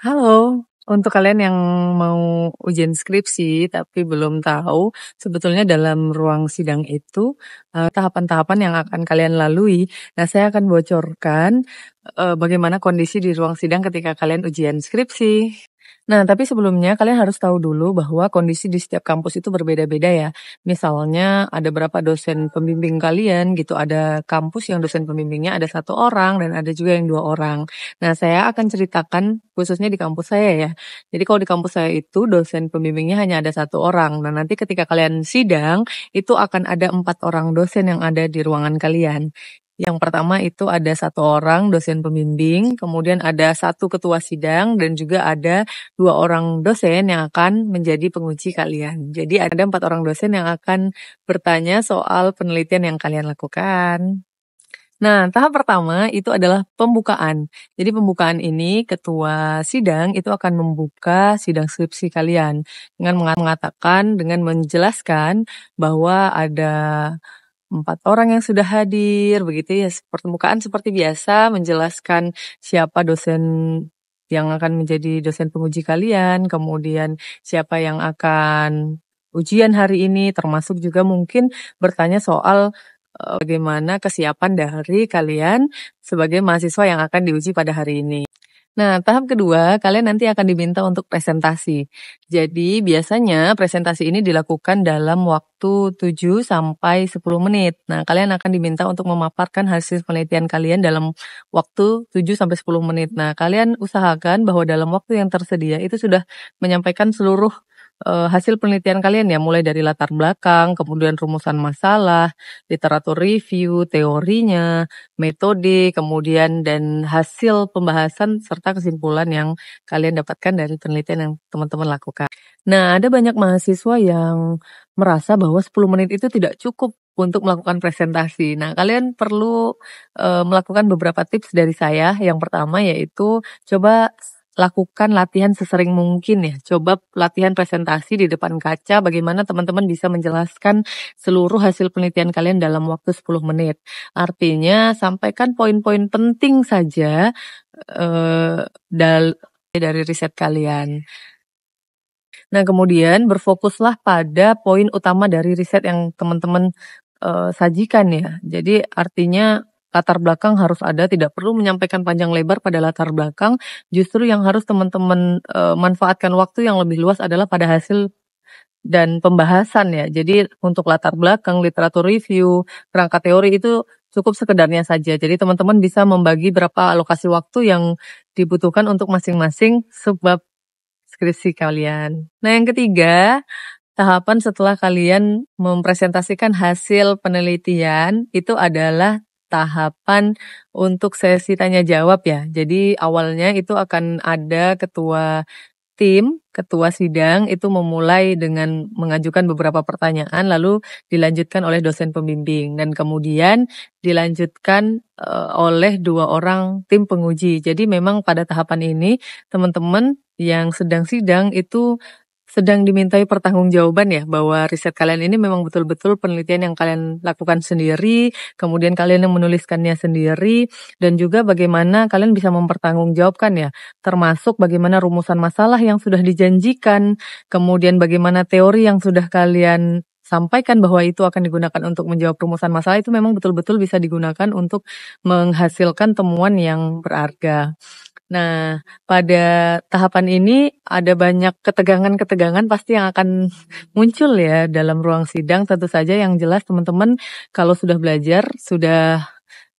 Halo, untuk kalian yang mau ujian skripsi tapi belum tahu sebetulnya dalam ruang sidang itu, tahapan-tahapan yang akan kalian lalui. Nah, saya akan bocorkan, bagaimana kondisi di ruang sidang ketika kalian ujian skripsi. Nah, tapi sebelumnya kalian harus tahu dulu bahwa kondisi di setiap kampus itu berbeda-beda ya. Misalnya ada berapa dosen pembimbing kalian gitu, ada kampus yang dosen pembimbingnya ada 1 orang dan ada juga yang 2 orang. Nah, saya akan ceritakan khususnya di kampus saya ya. Jadi kalau di kampus saya itu dosen pembimbingnya hanya ada 1 orang. Nah, nanti ketika kalian sidang, itu akan ada 4 orang dosen yang ada di ruangan kalian. Yang pertama itu ada 1 orang dosen pembimbing, kemudian ada 1 ketua sidang, dan juga ada 2 orang dosen yang akan menjadi penguji kalian. Jadi ada 4 orang dosen yang akan bertanya soal penelitian yang kalian lakukan. Nah, tahap pertama itu adalah pembukaan. Jadi pembukaan ini ketua sidang itu akan membuka sidang skripsi kalian dengan mengatakan, dengan menjelaskan bahwa ada 4 orang yang sudah hadir, begitu ya. Pertemuan seperti biasa, menjelaskan siapa dosen yang akan menjadi dosen penguji kalian, kemudian siapa yang akan ujian hari ini, termasuk juga mungkin bertanya soal bagaimana kesiapan dari kalian sebagai mahasiswa yang akan diuji pada hari ini. Nah, tahap kedua, kalian nanti akan diminta untuk presentasi. Jadi, biasanya presentasi ini dilakukan dalam waktu 7 sampai 10 menit. Nah, kalian akan diminta untuk memaparkan hasil penelitian kalian dalam waktu 7 sampai 10 menit. Nah, kalian usahakan bahwa dalam waktu yang tersedia itu sudah menyampaikan seluruh hasil penelitian kalian ya, mulai dari latar belakang, kemudian rumusan masalah, literatur review, teorinya, metode, kemudian dan hasil pembahasan serta kesimpulan yang kalian dapatkan dari penelitian yang teman-teman lakukan. Nah, ada banyak mahasiswa yang merasa bahwa 10 menit itu tidak cukup untuk melakukan presentasi. Nah, kalian perlu melakukan beberapa tips dari saya. Yang pertama yaitu coba lakukan latihan sesering mungkin ya. Coba latihan presentasi di depan kaca bagaimana teman-teman bisa menjelaskan seluruh hasil penelitian kalian dalam waktu 10 menit. Artinya sampaikan poin-poin penting saja eh, dari riset kalian. Nah, kemudian berfokuslah pada poin utama dari riset yang teman-teman sajikan ya. Jadi artinya latar belakang harus ada, tidak perlu menyampaikan panjang lebar pada latar belakang. Justru yang harus teman-teman manfaatkan waktu yang lebih luas adalah pada hasil dan pembahasan ya. Jadi untuk latar belakang, literatur review, kerangka teori itu cukup sekedarnya saja. Jadi teman-teman bisa membagi berapa alokasi waktu yang dibutuhkan untuk masing-masing sebab skripsi kalian. Nah, yang ketiga, tahapan setelah kalian mempresentasikan hasil penelitian itu adalah tahapan untuk sesi tanya jawab ya. Jadi awalnya itu akan ada ketua sidang itu memulai dengan mengajukan beberapa pertanyaan lalu dilanjutkan oleh dosen pembimbing dan kemudian dilanjutkan oleh 2 orang tim penguji. Jadi memang pada tahapan ini teman-teman yang sedang sidang itu sedang dimintai pertanggungjawaban ya, bahwa riset kalian ini memang betul-betul penelitian yang kalian lakukan sendiri, kemudian kalian yang menuliskannya sendiri, dan juga bagaimana kalian bisa mempertanggungjawabkan ya, termasuk bagaimana rumusan masalah yang sudah dijanjikan, kemudian bagaimana teori yang sudah kalian sampaikan bahwa itu akan digunakan untuk menjawab rumusan masalah itu memang betul-betul bisa digunakan untuk menghasilkan temuan yang berharga. Nah, pada tahapan ini ada banyak ketegangan-ketegangan pasti yang akan muncul ya dalam ruang sidang. Tentu saja yang jelas teman-teman kalau sudah belajar, sudah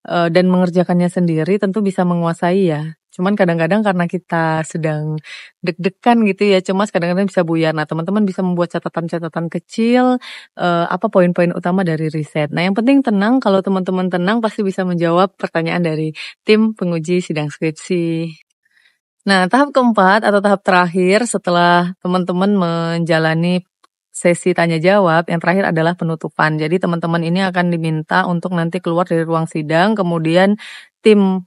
dan mengerjakannya sendiri tentu bisa menguasai ya. Cuman kadang-kadang karena kita sedang deg-degan gitu ya, cemas kadang-kadang bisa buyar. Nah, teman-teman bisa membuat catatan-catatan kecil, apa poin-poin utama dari riset. Nah, yang penting tenang, kalau teman-teman tenang pasti bisa menjawab pertanyaan dari tim penguji sidang skripsi. Nah, tahap keempat atau tahap terakhir setelah teman-teman menjalani sesi tanya jawab, yang terakhir adalah penutupan. Jadi teman-teman ini akan diminta untuk nanti keluar dari ruang sidang, kemudian tim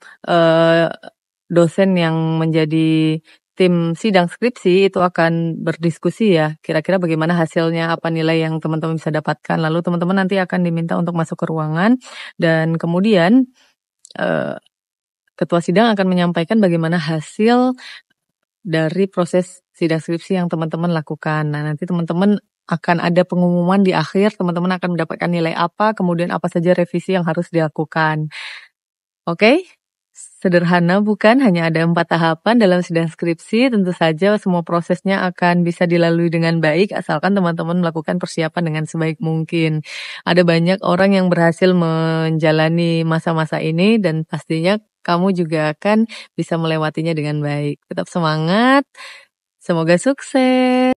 dosen yang menjadi tim sidang skripsi itu akan berdiskusi ya, kira-kira bagaimana hasilnya, apa nilai yang teman-teman bisa dapatkan. Lalu teman-teman nanti akan diminta untuk masuk ke ruangan dan kemudian ketua sidang akan menyampaikan bagaimana hasil dari proses sidang skripsi yang teman-teman lakukan. Nah, nanti teman-teman akan ada pengumuman di akhir, teman-teman akan mendapatkan nilai apa, kemudian apa saja revisi yang harus dilakukan. Oke? Sederhana bukan? Hanya ada 4 tahapan dalam sidang skripsi, tentu saja semua prosesnya akan bisa dilalui dengan baik, asalkan teman-teman melakukan persiapan dengan sebaik mungkin. Ada banyak orang yang berhasil menjalani masa-masa ini dan pastinya kamu juga akan bisa melewatinya dengan baik. Tetap semangat, semoga sukses.